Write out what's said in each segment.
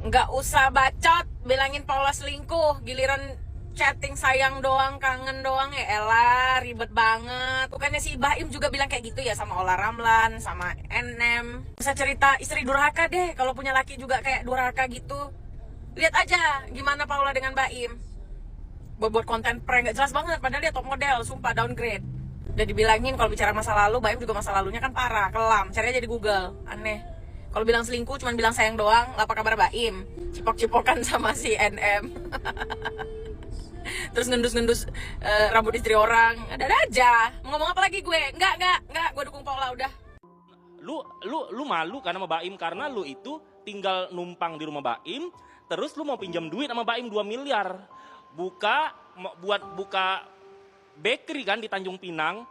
Nggak usah bacot, bilangin Paula selingkuh, giliran chatting sayang doang, kangen doang, ya elah, ribet banget. Bukannya si Baim juga bilang kayak gitu ya sama Ola Ramlan, sama NM. Bisa cerita istri durhaka deh, kalau punya laki juga kayak durhaka gitu. Lihat aja gimana Paula dengan Baim. Buat konten prank gak jelas banget, padahal dia top model, sumpah downgrade. Udah dibilangin kalau bicara masa lalu, Baim juga masa lalunya kan parah, kelam. Cari aja di Google, aneh. Kalau bilang selingkuh cuma bilang sayang doang, apa kabar Baim? Cipok-cipokan sama si NM. Terus ngendus-ngendus rambut istri orang. Ada aja. Mau ngomong apa lagi gue? Enggak, gue dukung Paula udah. Lu malu kan sama Baim karena lu itu tinggal numpang di rumah Baim, terus lu mau pinjam duit sama Baim 2 miliar. Buat buka bakery kan di Tanjung Pinang.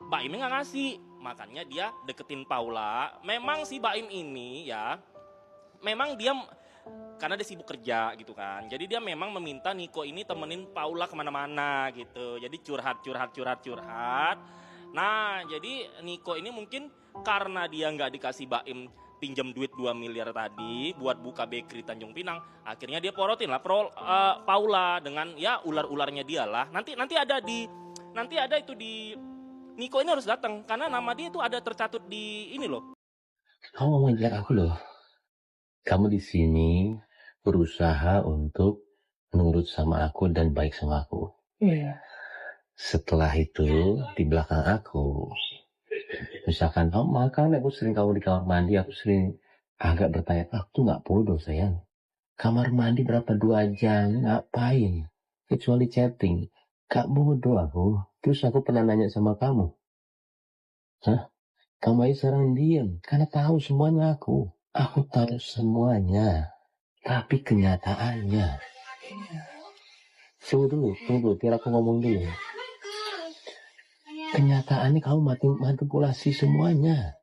Baimnya nggak ngasih, makanya dia deketin Paula. Memang si Baim ini ya, memang dia karena dia sibuk kerja gitu kan. Jadi dia memang meminta Niko ini temenin Paula kemana-mana gitu. Jadi curhat. Nah jadi Niko ini mungkin karena dia nggak dikasih Baim pinjam duit 2 miliar tadi buat buka bakery Tanjung Pinang, akhirnya dia porotin lah Paula dengan ya ular-ularnya dia lah. Nanti ada itu di Niko ini harus datang karena nama dia itu ada tercatut di ini loh. Kamu mau ngejar aku loh. Kamu di sini berusaha untuk nurut sama aku dan baik sama aku. Iya. Setelah itu di belakang aku, misalkan kamu makan, aku sering kamu di kamar mandi, aku sering agak bertanya, aku tuh nggak bodoh sayang. Kamar mandi berapa 2 jam, ngapain? Kecuali chatting. Gak bodoh aku. Terus aku pernah nanya sama kamu. Hah? Kamu aja sekarang diam. Karena tahu semuanya aku. Aku tahu semuanya. Tapi kenyataannya. Tunggu dulu. Biar aku ngomong dulu. Kenyataannya kamu manipulasi semuanya.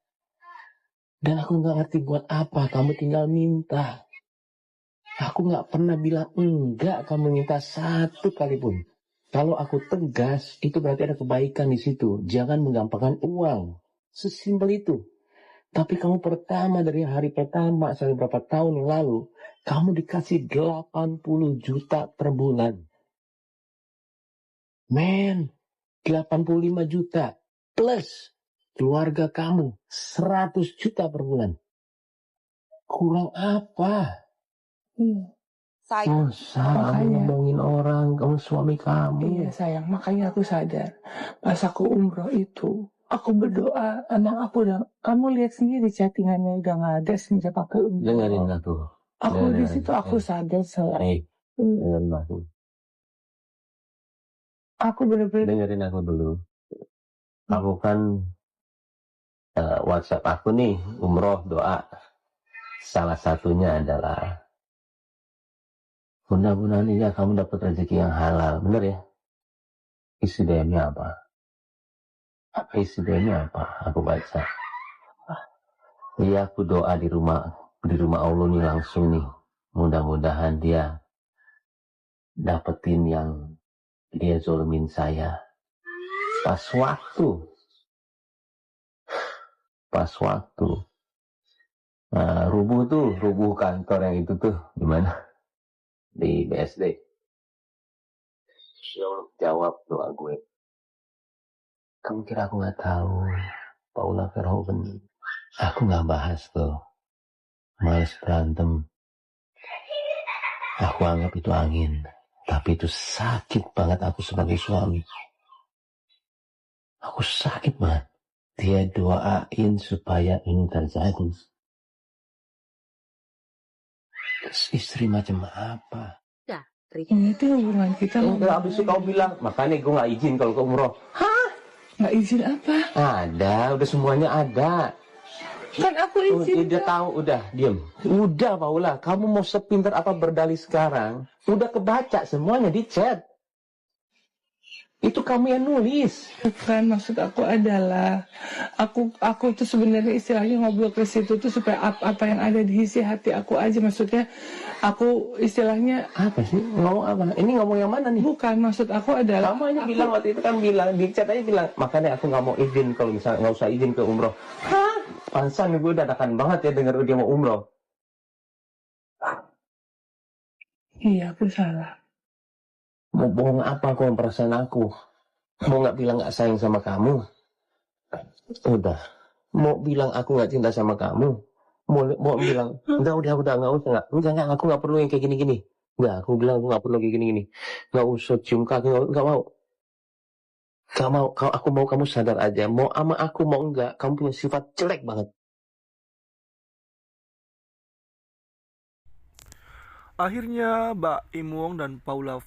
Dan aku gak ngerti buat apa. Kamu tinggal minta. Aku gak pernah bilang enggak kamu minta satu kali pun. Kalau aku tegas, itu berarti ada kebaikan di situ. Jangan menggampangkan uang. Sesimpel itu. Tapi kamu pertama dari hari pertama sampai berapa tahun yang lalu, kamu dikasih 80 juta per bulan. Men, 85 juta plus keluarga kamu 100 juta per bulan. Kurang apa? Sayang. Kamu ngomongin orang, kamu suami kamu. Iya sayang, makanya aku sadar. Pas aku umroh itu, aku berdoa, anak aku udah, kamu lihat sendiri chattingannya udah nggak ada sejak aku umroh. Dengerin aku. Aku di situ aku sadar sayang. Dengerin aku. Aku bener-bener. Dengerin aku dulu. Aku kan WhatsApp aku nih, umroh doa. Salah satunya adalah mudah-mudahan ini kamu dapat rezeki yang halal, bener ya? Isi DM-nya apa? Isi DM-nya apa? Aku baca. Iya, aku doa di rumah Allah nih langsung nih. Mudah-mudahan dia dapetin yang dia zolimin saya. Pas waktu. Nah, rubuh kantor yang itu tuh, gimana? Di BSD. Jawab doa gue. Kamu kira aku gak tahu Paula Verhoeven? Aku gak bahas tuh. Males berantem. Aku anggap itu angin. Tapi itu sakit banget aku sebagai suami. Aku sakit banget. Dia doain supaya ini terjadi. Terus istri macam apa? Ini tuh hubungan kita. Enggak, habis itu kau bilang, makanya gue gak izin kalau ke umroh. Hah? Gak izin apa? Ada, udah semuanya ada. Kan aku izin. Dia tahu, udah, diem. Udah Paula, kamu mau sepintar apa berdalih sekarang? Udah kebaca semuanya di chat. Itu kamu yang nulis. Bukan, maksud aku adalah aku tuh sebenarnya istilahnya ngobrol ke situ tuh supaya apa yang ada di isi hati aku aja, maksudnya aku istilahnya apa sih ngomong apa? Ini ngomong yang mana nih? Bukan, maksud aku adalah kamu aja bilang waktu itu kan bilang di chat aja bilang makanya aku nggak mau izin kalau misalnya nggak usah izin ke umroh. Hah? Pansan gue dadakan banget ya dengar dia mau umroh. Iya, aku salah. Mau bohong apa aku yang perasaan aku? Mau nggak bilang nggak sayang sama kamu? Udah. Mau bilang aku nggak cinta sama kamu? Mau bilang enggak, udah nggak usah, enggak, aku nggak perlu yang kayak gini-gini. Enggak, aku bilang aku nggak perlu kayak gini-gini. Nggak usah cium kaki, nggak mau. Gak mau, aku mau kamu sadar aja. Mau ama aku mau enggak, kamu punya sifat jelek banget. Akhirnya Mbak Im Wong dan Paula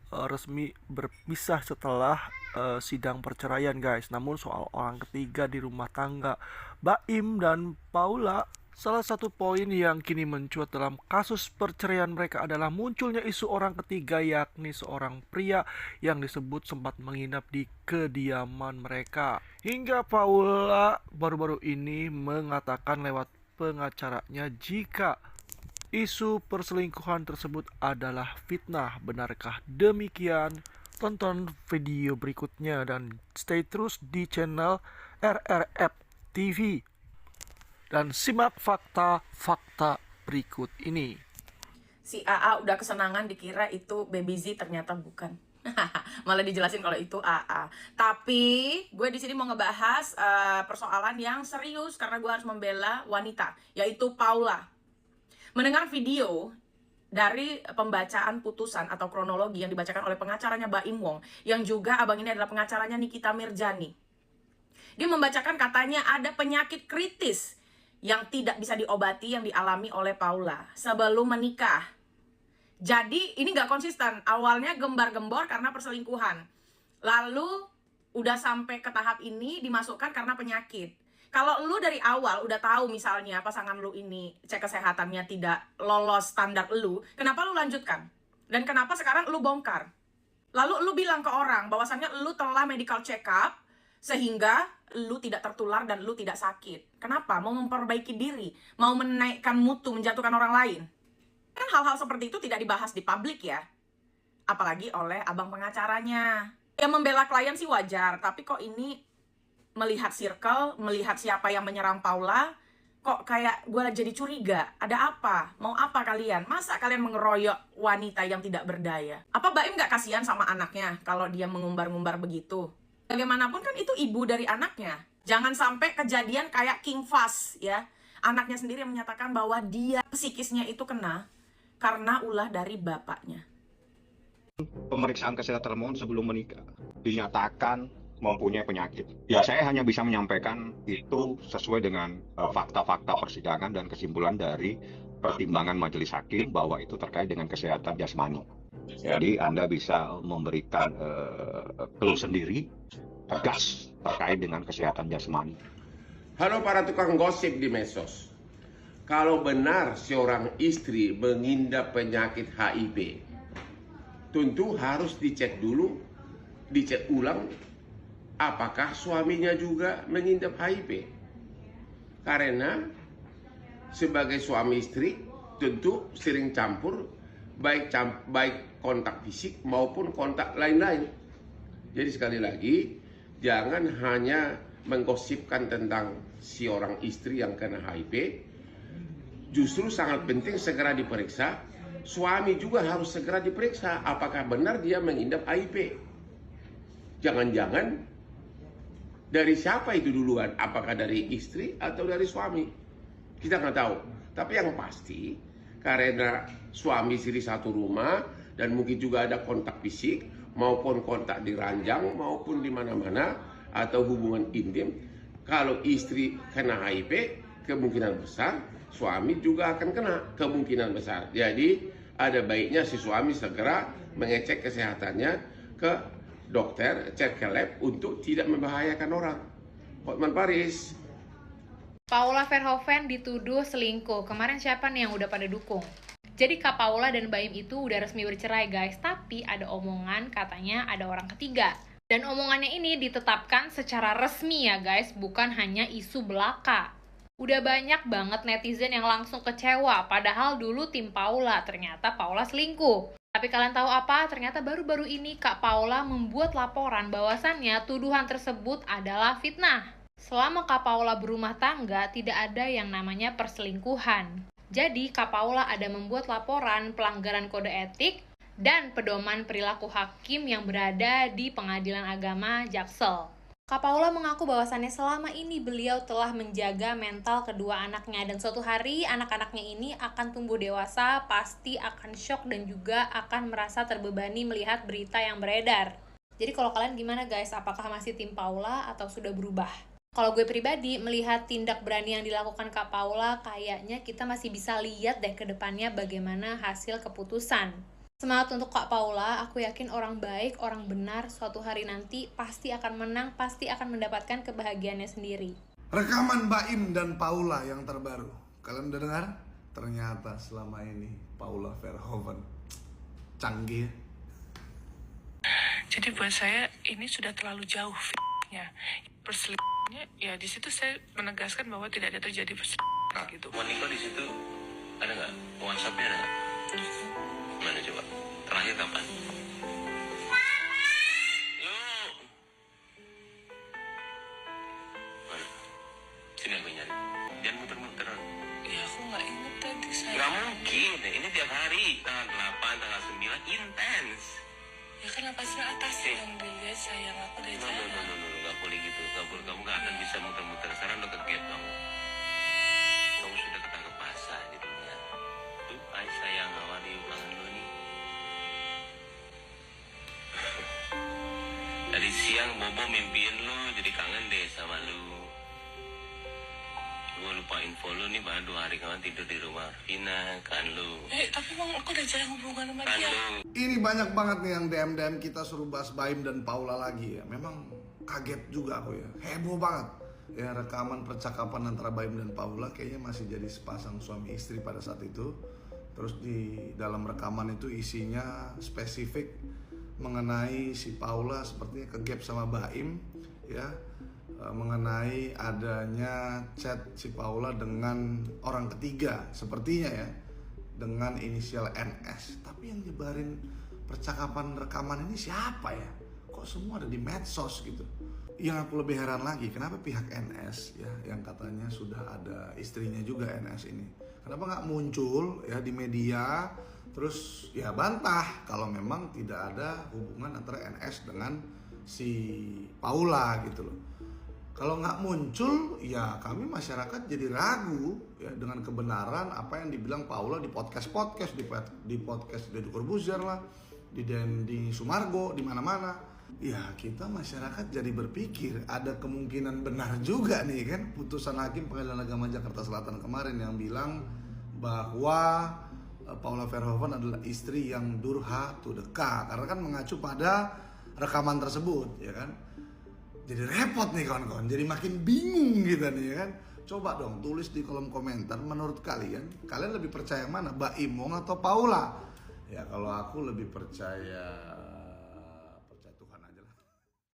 resmi berpisah setelah sidang perceraian, guys. Namun soal orang ketiga di rumah tangga Mbak Im dan Paula, salah satu poin yang kini mencuat dalam kasus perceraian mereka adalah munculnya isu orang ketiga, yakni seorang pria yang disebut sempat menginap di kediaman mereka. Hingga Paula baru-baru ini mengatakan lewat pengacaranya jika isu perselingkuhan tersebut adalah fitnah. Benarkah demikian? Tonton video berikutnya dan stay terus di channel RRF TV dan simak fakta-fakta berikut ini. Si AA udah kesenangan dikira itu Baby Z, ternyata bukan. Malah dijelasin kalau itu AA. Tapi gue di sini mau ngebahas persoalan yang serius karena gue harus membela wanita, yaitu Paula. Mendengar video dari pembacaan putusan atau kronologi yang dibacakan oleh pengacaranya Mbak Im Wong, yang juga abang ini adalah pengacaranya Nikita Mirzani. Dia membacakan katanya ada penyakit kritis yang tidak bisa diobati yang dialami oleh Paula sebelum menikah. Jadi ini gak konsisten. Awalnya gembar-gembor karena perselingkuhan. Lalu udah sampai ke tahap ini dimasukkan karena penyakit. Kalau lu dari awal udah tahu misalnya pasangan lu ini cek kesehatannya tidak lolos standar lu, kenapa lu lanjutkan? Dan kenapa sekarang lu bongkar? Lalu lu bilang ke orang bahwasannya lu telah medical check up sehingga lu tidak tertular dan lu tidak sakit. Kenapa? Mau memperbaiki diri, mau menaikkan mutu, menjatuhkan orang lain. Kan hal-hal seperti itu tidak dibahas di publik ya. Apalagi oleh abang pengacaranya. Yang membela klien sih wajar, tapi kok ini melihat circle, melihat siapa yang menyerang Paula, kok kayak gue jadi curiga. Ada apa? Mau apa kalian? Masa kalian mengeroyok wanita yang tidak berdaya? Apa Mbak Im gak kasihan sama anaknya kalau dia mengumbar-ngumbar begitu? Bagaimanapun kan itu ibu dari anaknya. Jangan sampai kejadian kayak King Fast ya. Anaknya sendiri yang menyatakan bahwa dia psikisnya itu kena karena ulah dari bapaknya. Pemeriksaan kesehatan termohon sebelum menikah dinyatakan mempunyai penyakit. Ya, saya hanya bisa menyampaikan itu sesuai dengan fakta-fakta persidangan dan kesimpulan dari pertimbangan majelis hakim bahwa itu terkait dengan kesehatan jasmani. Jadi Anda bisa memberikan clue sendiri tegas terkait dengan kesehatan jasmani. Halo para tukang gosip di medsos. Kalau benar seorang istri mengidap penyakit HIV, tentu harus dicek dulu, dicek ulang apakah suaminya juga mengidap HIV. Karena sebagai suami istri tentu sering campur baik kontak fisik maupun kontak lain-lain. Jadi sekali lagi, jangan hanya menggosipkan tentang si orang istri yang kena HIV. Justru sangat penting segera diperiksa. Suami juga harus segera diperiksa apakah benar dia mengidap HIV. Jangan-jangan dari siapa itu duluan? Apakah dari istri atau dari suami? Kita nggak tahu. Tapi yang pasti, karena suami istri satu rumah dan mungkin juga ada kontak fisik maupun kontak di ranjang maupun di mana-mana atau hubungan intim. Kalau istri kena HIV, kemungkinan besar suami juga akan kena, kemungkinan besar. Jadi ada baiknya si suami segera mengecek kesehatannya ke dokter, cek ke lab untuk tidak membahayakan orang. Hotman Paris. Paula Verhoeven dituduh selingkuh. Kemarin siapa nih yang udah pada dukung? Jadi Kak Paula dan Mbak Im itu udah resmi bercerai guys. Tapi ada omongan katanya ada orang ketiga. Dan omongannya ini ditetapkan secara resmi ya guys, bukan hanya isu belaka. Udah banyak banget netizen yang langsung kecewa, padahal dulu tim Paula, ternyata Paula selingkuh. Tapi kalian tahu apa? Ternyata baru-baru ini Kak Paula membuat laporan bahwasannya tuduhan tersebut adalah fitnah. Selama Kak Paula berumah tangga, tidak ada yang namanya perselingkuhan. Jadi, Kak Paula ada membuat laporan pelanggaran kode etik dan pedoman perilaku hakim yang berada di Pengadilan Agama Jaksel. Kak Paula mengaku bahwasannya selama ini beliau telah menjaga mental kedua anaknya dan suatu hari anak-anaknya ini akan tumbuh dewasa, pasti akan shock dan juga akan merasa terbebani melihat berita yang beredar. Jadi kalau kalian gimana guys? Apakah masih tim Paula atau sudah berubah? Kalau gue pribadi melihat tindak berani yang dilakukan Kak Paula, kayaknya kita masih bisa lihat deh ke depannya bagaimana hasil keputusan. Semangat untuk Kak Paula, aku yakin orang baik, orang benar suatu hari nanti pasti akan menang, pasti akan mendapatkan kebahagiaannya sendiri. Rekaman Baim dan Paula yang terbaru. Kalian udah dengar? Ternyata selama ini Paula Verhoeven canggih. Jadi buat saya ini sudah terlalu jauh nya perselingkuhannya. Ya di situ saya menegaskan bahwa tidak ada terjadi perselingkuhan gitu. Monika di situ ada nggak? WhatsApp-nya ada nggak? Mana coba? Terakhir kapan? Yuk. Mana? Sini aku nyari. Jangan muter-muter. Ya aku nggak inget tadi saya. Gak mungkin. Ini tiap hari. Tanggal 8, tanggal 9. Intens. Ya kan apa sih atas yang dilihat sayang aku dari No. Gak boleh gitu. Kamu gak akan bisa muter-muter. Sekarang udah ke-gap kamu. Kamu sudah ketangkep basah di dunia. Tuh, ay sayang, how are you? Kangen lu nih. Dari siang Bobo mimpiin lu, jadi kangen deh sama lu. Gue lupa info lu nih, baru 2 hari kawan tidur di rumah Vina, kan lu. tapi emang aku udah jarang hubungan sama Kan dia. lu. Ini banyak banget nih yang DM kita suruh bahas Baim dan Paula lagi ya. Memang kaget juga aku ya, heboh banget. Ya rekaman percakapan antara Baim dan Paula kayaknya masih jadi sepasang suami istri pada saat itu. Terus di dalam rekaman itu isinya spesifik mengenai si Paula sepertinya kegap sama Baim ya, mengenai adanya chat si Paula dengan orang ketiga sepertinya ya, dengan inisial NS. Tapi yang nyebarin percakapan rekaman ini siapa ya? Kok semua ada di medsos gitu? Yang aku lebih heran lagi, kenapa pihak NS ya, yang katanya sudah ada istrinya juga NS ini, kenapa nggak muncul ya di media terus ya bantah kalau memang tidak ada hubungan antara NS dengan si Paula gitu loh. Kalau nggak muncul ya kami masyarakat jadi ragu ya dengan kebenaran apa yang dibilang Paula di podcast di podcast Deddy Corbuzier lah, di Dendi Sumargo, di mana-mana. Ya kita masyarakat jadi berpikir ada kemungkinan benar juga nih kan putusan hakim Pengadilan Agama Jakarta Selatan kemarin yang bilang bahwa Paula Verhoeven adalah istri yang durha to the K, karena kan mengacu pada rekaman tersebut ya kan. Jadi repot nih kawan-kawan, jadi makin bingung gitu nih ya kan. Coba dong tulis di kolom komentar menurut kalian lebih percaya mana, Baim Wong atau Paula? Ya kalau aku lebih percaya